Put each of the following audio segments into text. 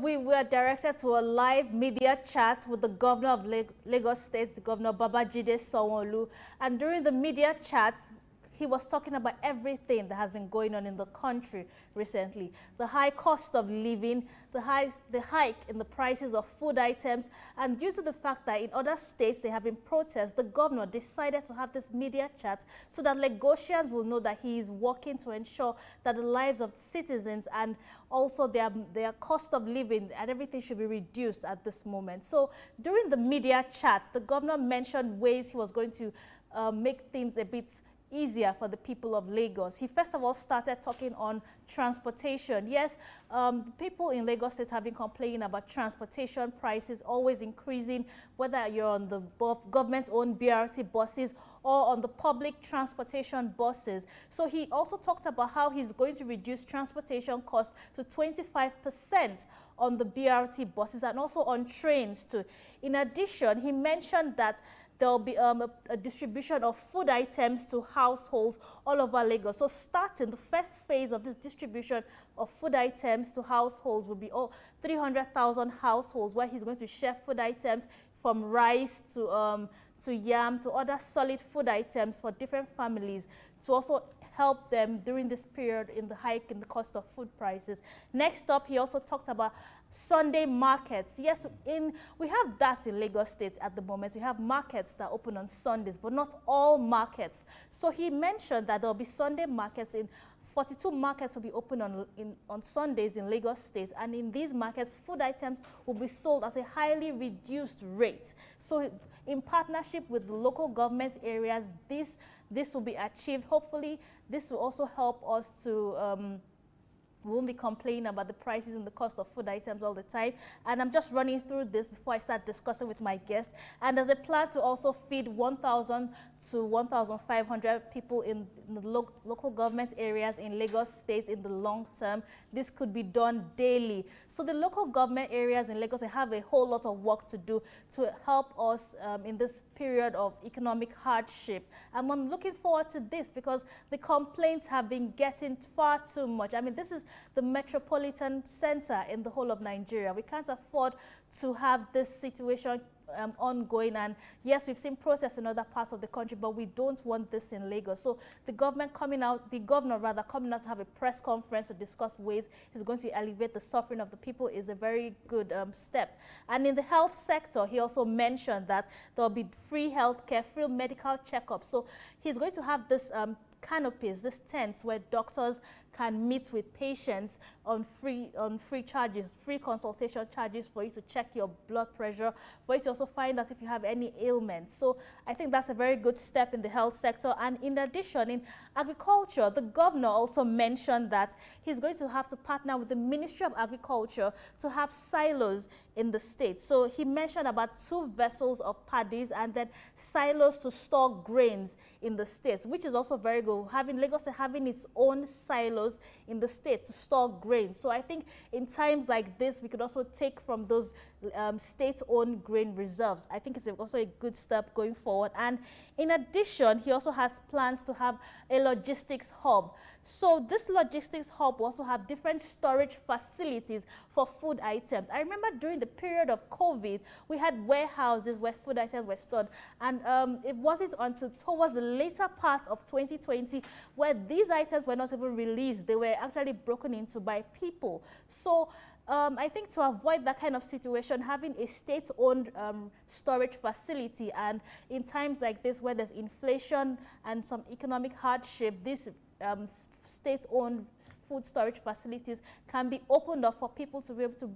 we were directed to a live media chat with the governor of Lagos State, the Governor Babajide Sanwo-Olu. And during the media chat, he was talking about everything that has been going on in the country recently. The high cost of living, the hike in the prices of food items, and due to the fact that in other states they have been protests, the governor decided to have this media chat so that Lagosians will know that he is working to ensure that the lives of citizens and also their cost of living and everything should be reduced at this moment. So during the media chat, the governor mentioned ways he was going to make things a bit easier for the people of Lagos. He first of all started talking on transportation. Yes, people in Lagos State have been complaining about transportation prices always increasing, whether you're on the government-owned BRT buses or on the public transportation buses. So he also talked about how he's going to reduce transportation costs to 25% on the BRT buses and also on trains too. In addition, he mentioned that there will be a distribution of food items to households all over Lagos. So starting the first phase of this distribution of food items to households will be 300,000 households, where he's going to share food items from rice to yam to other solid food items for different families to also help them during this period in the hike in the cost of food prices. Next up, he also talked about Sunday markets. Yes, we have that in Lagos State at the moment. We have markets that open on Sundays, but not all markets. So he mentioned that there will be Sunday markets 42 markets will be open on Sundays in Lagos State, and in these markets, food items will be sold at a highly reduced rate. So in partnership with the local government areas, this will be achieved. Hopefully, this will also help us to we won't be complaining about the prices and the cost of food items all the time. And I'm just running through this before I start discussing with my guests. And there's a plan to also feed 1,000 to 1,500 people in the local government areas in Lagos State in the long term. This could be done daily. So the local government areas in Lagos, they have a whole lot of work to do to help us in this period of economic hardship. And I'm looking forward to this because the complaints have been getting far too much. I mean, this is the metropolitan center in the whole of Nigeria. We can't afford to have this situation ongoing. And yes, we've seen protests in other parts of the country, but we don't want this in Lagos. So the governor coming out to have a press conference to discuss ways he's going to alleviate the suffering of the people is a very good step. And in the health sector, he also mentioned that there'll be free healthcare, free medical checkups. So he's going to have this canopies, these tents where doctors can meet with patients on free charges, free consultation charges for you to check your blood pressure, for you to also find out if you have any ailments. So I think that's a very good step in the health sector. And in addition, in agriculture, the governor also mentioned that he's going to have to partner with the Ministry of Agriculture to have silos in the state. So he mentioned about 2 vessels of paddies and then silos to store grains in the states, which is also very good. Lagos having its own silos in the state to store grain. So I think in times like this, we could also take from those state-owned grain reserves. I think it's also a good step going forward. And in addition, he also has plans to have a logistics hub. So this logistics hub will also have different storage facilities for food items. I remember during the period of COVID, we had warehouses where food items were stored. And it wasn't until towards the later part of 2020 where these items were not even released. They were actually broken into by people. So I think to avoid that kind of situation, having a state-owned storage facility, and in times like this where there's inflation and some economic hardship, this state-owned food storage facilities can be opened up for people to be able to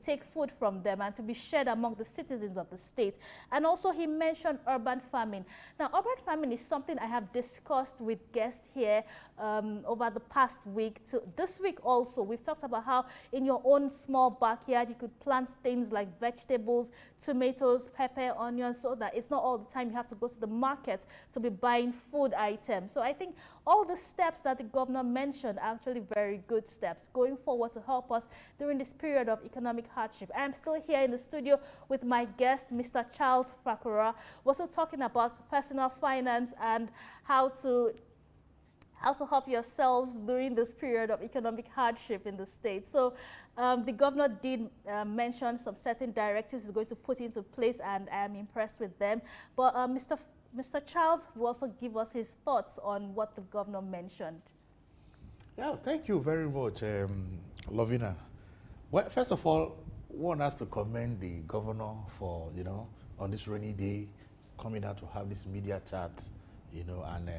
take food from them and to be shared among the citizens of the state. And also he mentioned urban farming. Now, urban farming is something I have discussed with guests here over the past week. So this week also, we've talked about how in your own small backyard, you could plant things like vegetables, tomatoes, pepper, onions, so that it's not all the time you have to go to the market to be buying food items. So I think all the steps that the governor mentioned are actually very good steps going forward to help us during this period of economic hardship. I am still here in the studio with my guest, Mr. Charles Fakrogha. We're also talking about personal finance and how to how to help yourselves during this period of economic hardship in the state. So the governor did mention some certain directives he's going to put into place, and I am impressed with them. But Mr. Charles will also give us his thoughts on what the governor mentioned. Yes, thank you very much, Lovina. Well, first of all, one has to commend the governor for, on this rainy day, coming out to have this media chat, and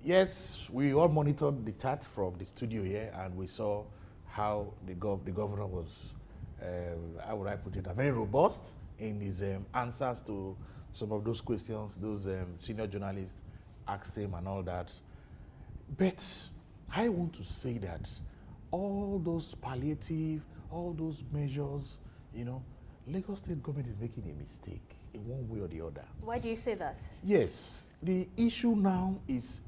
yes, we all monitored the chat from the studio here, and we saw how the governor was, how would I put it, very robust in his answers to some of those questions those senior journalists asked him and all that. But I want to say that all those palliative, all those measures, Lagos State government is making a mistake in one way or the other. Why do you say that? Yes, the issue now is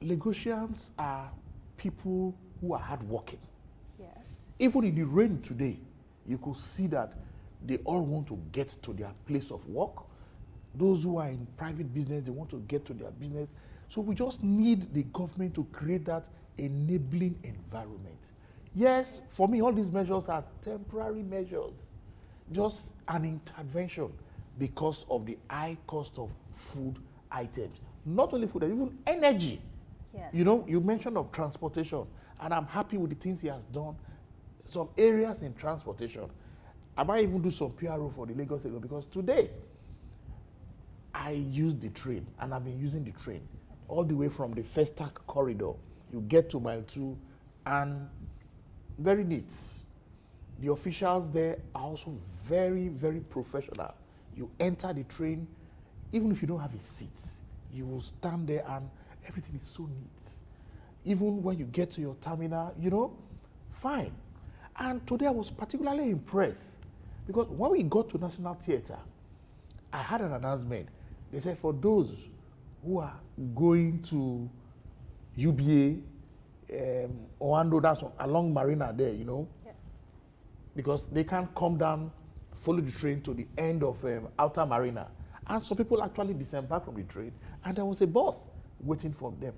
Lagosians are people who are hardworking. Yes. Even in the rain today, you could see that they all want to get to their place of work. Those who are in private business, they want to get to their business. So we just need the government to create that enabling environment. Yes, for me, all these measures are temporary measures, just an intervention because of the high cost of food items. Not only food, even energy. Yes. You mentioned of transportation, and I'm happy with the things he has done. Some areas in transportation, I might even do some PRO for the Lagos State, because today, I use the train, and I've been using the train all the way from the Festac corridor. You get to mile 2, and very neat. The officials there are also very, very professional. You enter the train, even if you don't have a seat, you will stand there and everything is so neat. Even when you get to your terminal, fine. And today I was particularly impressed because when we got to National Theatre, I had an announcement. They said for those who are going to UBA, Oando, that's along Marina there, Yes. because they can't come down, follow the train to the end of Outer Marina. And some people actually disembarked from the train, and there was a bus waiting for them.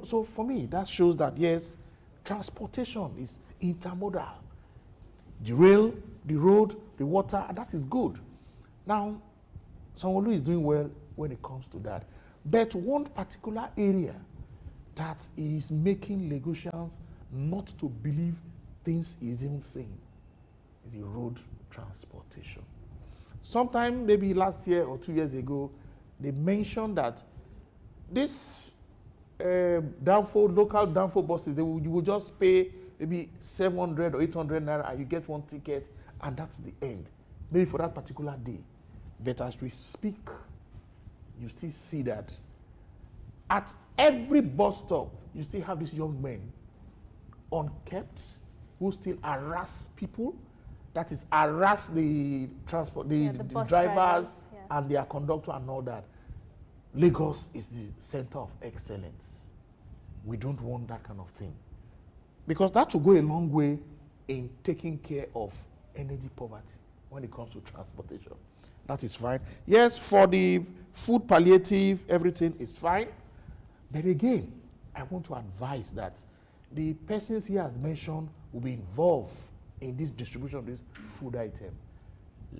So for me, that shows that, yes, transportation is intermodal. The rail, the road, the water, and that is good. Now, Sanwo-Olu is doing well when it comes to that. But one particular area that is making Lagosians not to believe things he's even saying is the road transportation. Sometime maybe last year or 2 years ago, they mentioned that this local downfall buses, you will just pay maybe 700 or 800 naira and you get one ticket, and that's the end, maybe for that particular day. But as we speak, you still see that at every bus stop, you still have these young men unkept who still harass people. That is, harass the bus drivers, yes, and their conductor and all that. Lagos is the center of excellence. We don't want that kind of thing, because that will go a long way in taking care of energy poverty when it comes to transportation. That is fine. Yes, for the food palliative, everything is fine. But again, I want to advise that the persons he has mentioned will be involved in this distribution of this food item.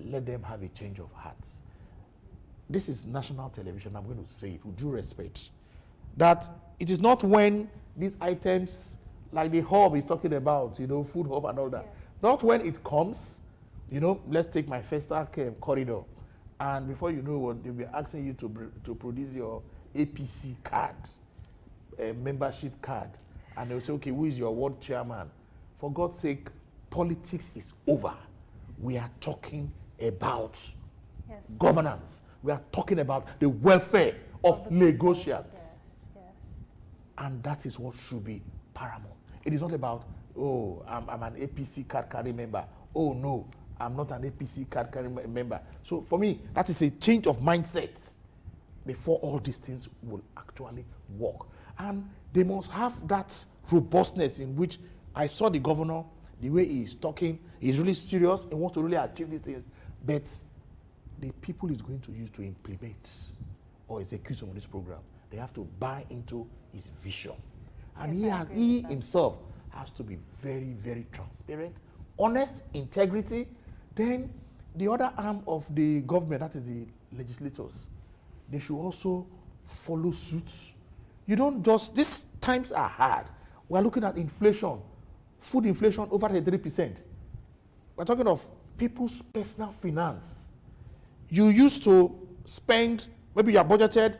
Let them have a change of hearts. This is national television, I'm going to say it with due respect, that it is not when these items, like the hub is talking about, food hub and all that, yes, not when it comes, let's take my Festac corridor, and before you know what, they'll be asking you to produce your APC card, membership card, and they'll say, okay, who is your ward chairman? For God's sake, politics is over. We are talking about, yes, governance. We are talking about the welfare of Lagosians. Yes, yes. And that is what should be paramount. It is not about, oh, I'm an APC card carrying member. Oh, no, I'm not an APC card carrying member. So for me, that is a change of mindset before all these things will actually work. And they must have that robustness in which I saw the governor, the way he is talking, he's really serious and wants to really achieve these things. But the people he's going to use to implement or execute some of this program, they have to buy into his vision. And Yes, he himself has to be very, very transparent, honest, integrity. Then the other arm of the government, that is the legislators, they should also follow suit. You don't just, these times are hard. We're looking at inflation, food inflation over 33%. We're talking of people's personal finance. You used to spend, maybe you are budgeted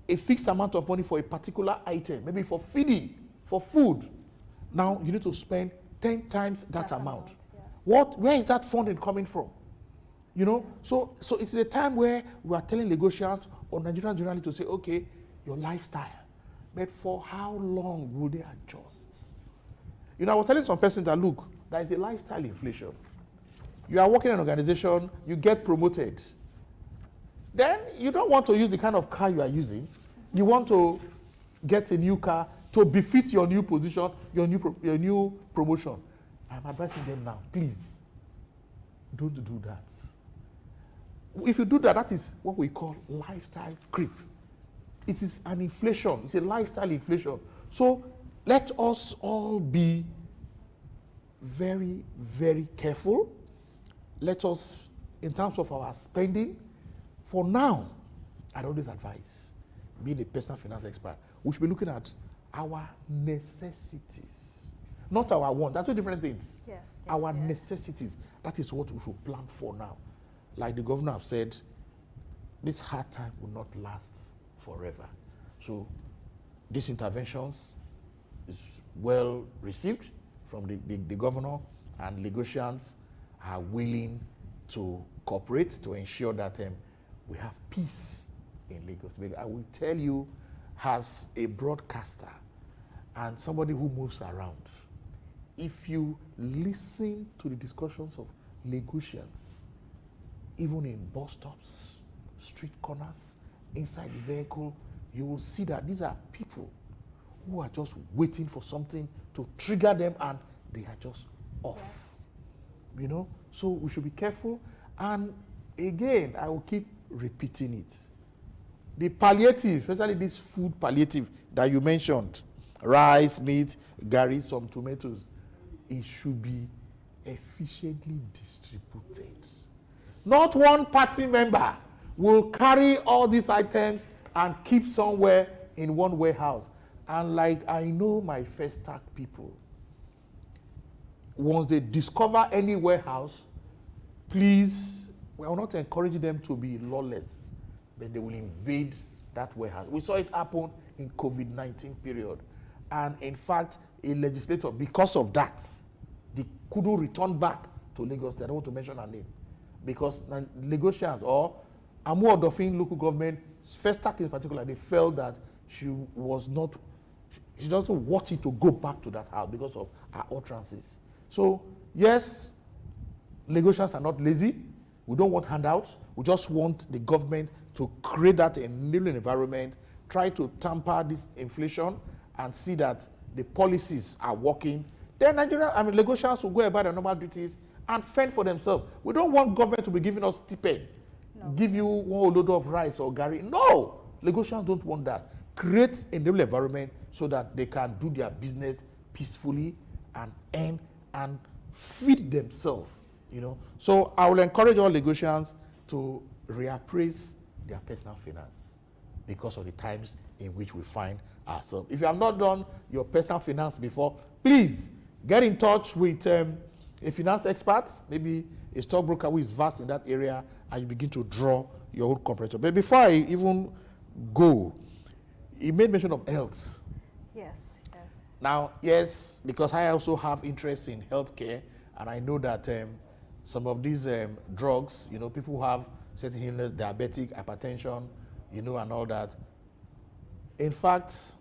a fixed amount of money for a particular item, maybe for feeding, for food. Now you need to spend 10 times that amount. Yeah. Where is that funding coming from? You know, so it's a time where we are telling Lagosians or Nigerians generally to say, okay, your lifestyle. But for how long will they adjust? You know, I was telling some person that, look, there is a lifestyle inflation. You are working in an organization, you get promoted. Then you don't want to use the kind of car you are using. You want to get a new car to befit your new position, your new promotion. I'm advising them now, please, don't do that. If you do that, that is what we call lifestyle creep. It is an inflation. It's a lifestyle inflation. So let us all be very, very careful. Let us, in terms of our spending, for now, I'd always advise, being a personal finance expert, we should be looking at our necessities, not our wants. That's two different things. Yes. Our necessities. That is what we should plan for now. Like the governor have said, this hard time will not last forever. So these interventions is well received from the governor, and Lagosians are willing to cooperate to ensure that we have peace in Lagos. I will tell you, as a broadcaster and somebody who moves around, if you listen to the discussions of Lagosians, even in bus stops, street corners, inside the vehicle, you will see that these are people who are just waiting for something to trigger them, and they are just off. Yes. You know, so we should be careful. And again, I will keep repeating it. The palliative, especially this food palliative that you mentioned, rice, meat, garri, some tomatoes, it should be efficiently distributed. Not one party member will carry all these items and keep somewhere in one warehouse. And like I know my first tag people, once they discover any warehouse, please, we are not encouraging them to be lawless, but they will invade that warehouse. We saw it happen in COVID-19 period. And in fact, a legislator, because of that, they couldn't return back to Lagos. I don't want to mention her name. Because Lagosians or Amu Odofin local government, first act in particular, they felt that she doesn't want it to go back to that house because of her utterances. So, yes, Lagosians are not lazy. We don't want handouts. We just want the government to create that enabling environment, try to tamper this inflation, and see that the policies are working. Then Lagosians will go about their normal duties and fend for themselves. We don't want government to be giving us stipend, give you one load of rice or garri. No, Lagosians don't want that. Create a enabling environment so that they can do their business peacefully and earn and feed themselves. You know, so I will encourage all Lagosians to reappraise their personal finance because of the times in which we find ourselves. If you have not done your personal finance before, please get in touch with a finance expert, maybe a stockbroker who is vast in that area, and you begin to draw your own comparator. But before I even go, you made mention of health. Yes. Now, yes, because I also have interest in healthcare, and I know that some of these drugs, you know, people who have certain illness, diabetic, hypertension, you know, and all that. In fact,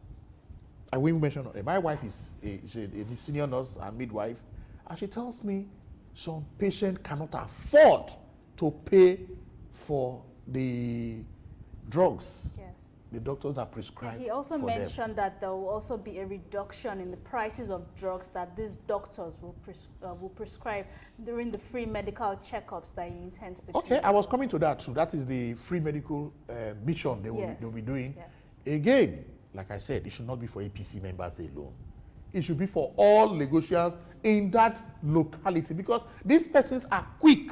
I will mention, my wife is a senior nurse and midwife, and she tells me some patients cannot afford to pay for the drugs. Yes. The doctors are prescribed. He also mentioned that there will also be a reduction in the prices of drugs that these doctors will prescribe during the free medical checkups that he intends to. Okay, I was coming to that too. That is the free medical mission they will be doing. Yes. Again, like I said, it should not be for APC members alone. It should be for all Lagosians in that locality, because these persons are quick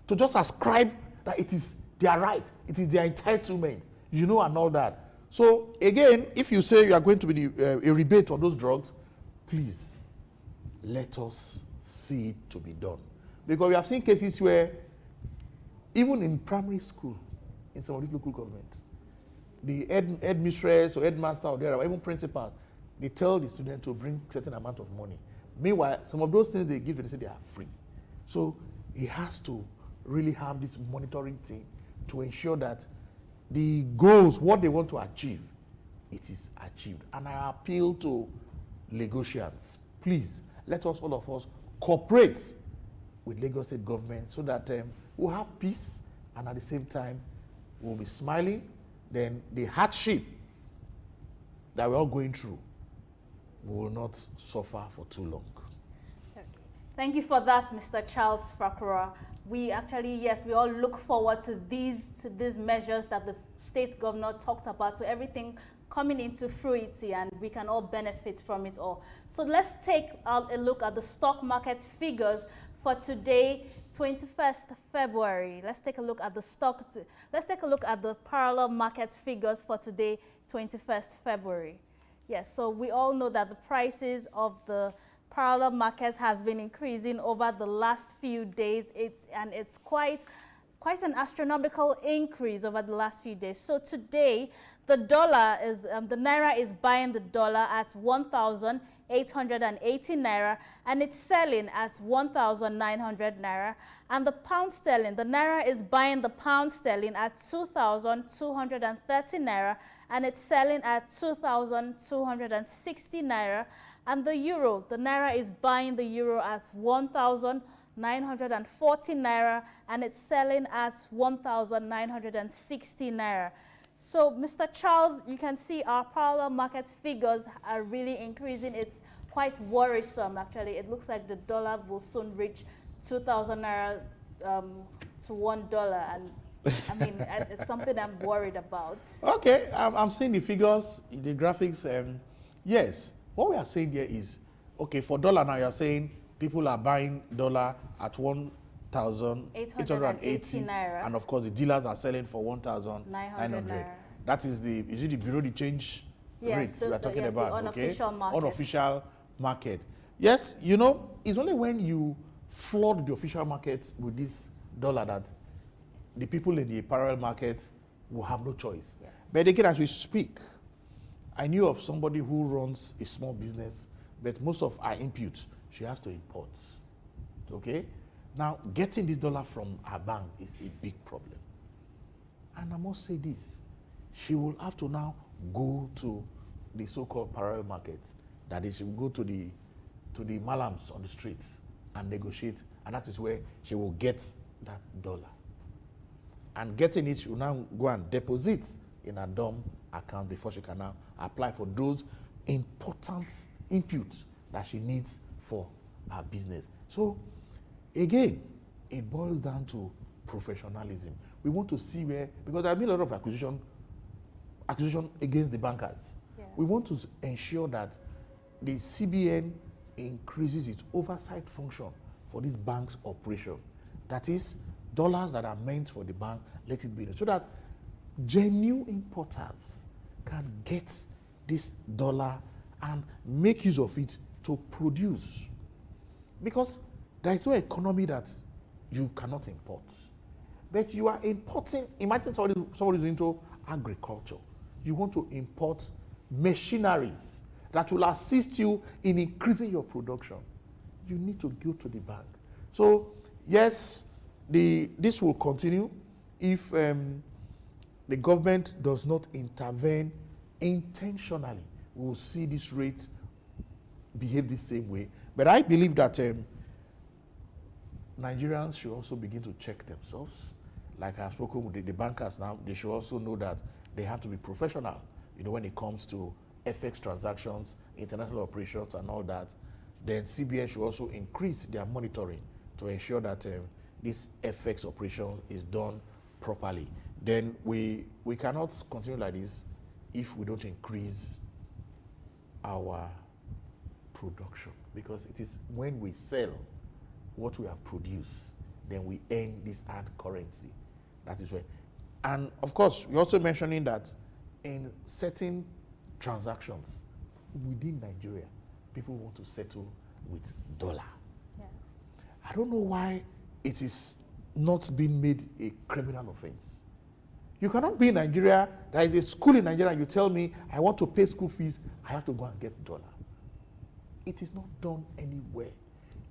to just ascribe that it is their right, it is their entitlement, and all that. So again, if you say you are going to be a rebate on those drugs, please let us see it to be done. Because we have seen cases where, even in primary school, in some of these local government, the headmistress or headmaster or there, or even principals, they tell the student to bring certain amount of money. Meanwhile, some of those things they give, they say they are free. So he has to really have this monitoring team to ensure that the goals, what they want to achieve, it is achieved. And I appeal to Lagosians, please, let us, all of us, cooperate with Lagos State government so that we'll have peace, and at the same time, we'll be smiling. Then the hardship that we're all going through, we will not suffer for too long. Okay. Thank you for that, Mr. Charles Fakrogha. We actually, yes, we all look forward to these measures that the state governor talked about, to everything coming into fruity, and we can all benefit from it all. So let's take a look at the stock market figures for today, 21st February. Let's take a look at let's take a look at the parallel market figures for today, 21st February. Yes, so we all know that the prices of the parallel markets has been increasing over the last few days. It's quite an astronomical increase over the last few days. So today, the naira is buying the dollar at 1,880 naira, and it's selling at 1,900 naira. And the pound sterling, the naira is buying the pound sterling at 2,230 naira, and it's selling at 2,260 naira. And the euro, the naira is buying the euro at 1,940 naira, and it's selling at 1,960 naira. So, Mr. Charles, you can see our parallel market figures are really increasing. It's quite worrisome, actually. It looks like the dollar will soon reach 2,000 naira to $1, and I mean, it's something I'm worried about. Okay, I'm seeing the figures, the graphics. Yes, what we are saying here is, okay, for dollar now, you're saying people are buying dollar at 1,880 naira, and of course the dealers are selling for 1,900 naira. That is the bureau de change rates we are talking about. The unofficial market. Unofficial market. Yes, it's only when you flood the official market with this dollar that the people in the parallel market will have no choice. Yes. But again, as we speak, I knew of somebody who runs a small business, but most of her input she has to import. Okay? Now, getting this dollar from her bank is a big problem. And I must say this, she will have to now go to the so-called parallel market. That is, she will go to the malams on the streets and negotiate, and that is where she will get that dollar. And getting it, she will now go and deposit in a DOM account before she can now apply for those important inputs that she needs for her business. So again, it boils down to professionalism. We want to see where, because there have been a lot of accusation against the bankers. Yes. We want to ensure that the CBN increases its oversight function for this bank's operation. That is, dollars that are meant for the bank, let it be there, so that genuine importers can get this dollar and make use of it to produce. Because there is no economy that you cannot import. But you are importing, imagine somebody is into agriculture. You want to import machineries that will assist you in increasing your production. You need to go to the bank. So, yes, this will continue if the government does not intervene intentionally. We will see these rates behave the same way. But I believe that Nigerians should also begin to check themselves. Like I've spoken with the bankers now, they should also know that they have to be professional, when it comes to FX transactions, international operations and all that. Then CBN should also increase their monitoring to ensure that this FX operation is done properly. Then we cannot continue like this. if we don't increase our production, because it is when we sell what we have produced, then we earn this hard currency. That is where, and of course, you're also mentioning that in certain transactions within Nigeria, people want to settle with dollar. Yes. I don't know why it is not being made a criminal offense. You cannot be in Nigeria, there is a school in Nigeria, and you tell me, I want to pay school fees, I have to go and get dollar. It is not done anywhere.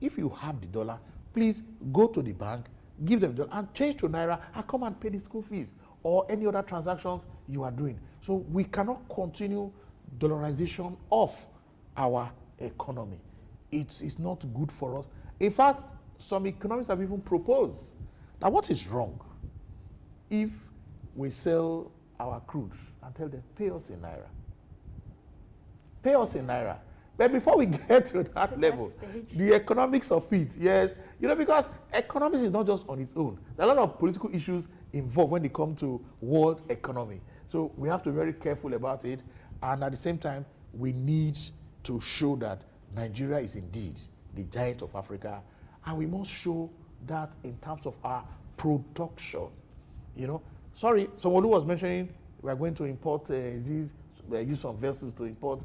If you have the dollar, please go to the bank, give them the dollar, and change to Naira, and come and pay the school fees or any other transactions you are doing. So we cannot continue dollarization of our economy. It is not good for us. In fact, some economists have even proposed that what is wrong if we sell our crude and tell them, pay us in Naira. Pay us in Naira. But before we get to that level, the economics of it, yes, because economics is not just on its own. There are a lot of political issues involved when it comes to world economy. So we have to be very careful about it. And at the same time, we need to show that Nigeria is indeed the giant of Africa. And we must show that in terms of our production. Sorry, someone who was mentioning we are going to import, use some vessels to import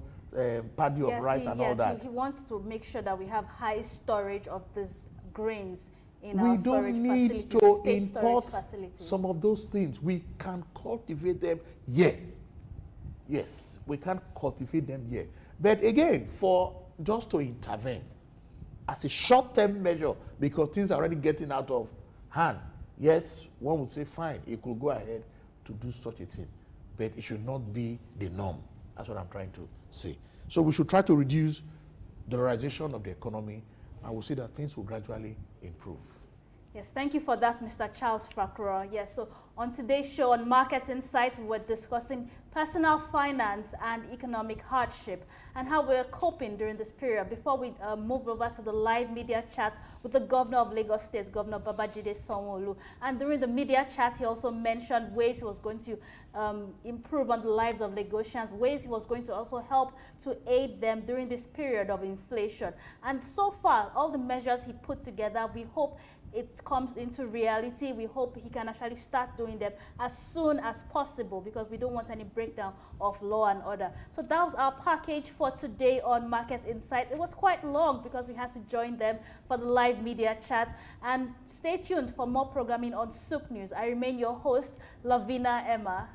paddy of rice and all that. He wants to make sure that we have high storage of these grains in our storage facilities. We don't need to import facilities. Some of those things. We can cultivate them here. Yes, we can cultivate them here. But again, for just to intervene as a short-term measure, because things are already getting out of hand, yes, one would say, fine, it could go ahead to do such a thing. But it should not be the norm. That's what I'm trying to say. So we should try to reduce dollarization of the economy, and we'll see that things will gradually improve. Yes, thank you for that, Mr. Charles Fakrogha. Yes, so on today's show on Market Insights, we were discussing personal finance and economic hardship and how we're coping during this period. Before we move over to the live media chat with the governor of Lagos State, Governor Babajide Sanwo-Olu. And during the media chat, he also mentioned ways he was going to improve on the lives of Lagosians, ways he was going to also help to aid them during this period of inflation. And so far, all the measures he put together, we hope it comes into reality. We hope he can actually start doing them as soon as possible, because we don't want any breakdown of law and order. So that was our package for today on Market Insights. It was quite long because we had to join them for the live media chat. And stay tuned for more programming on Souq News. I remain your host, Lavina Emma.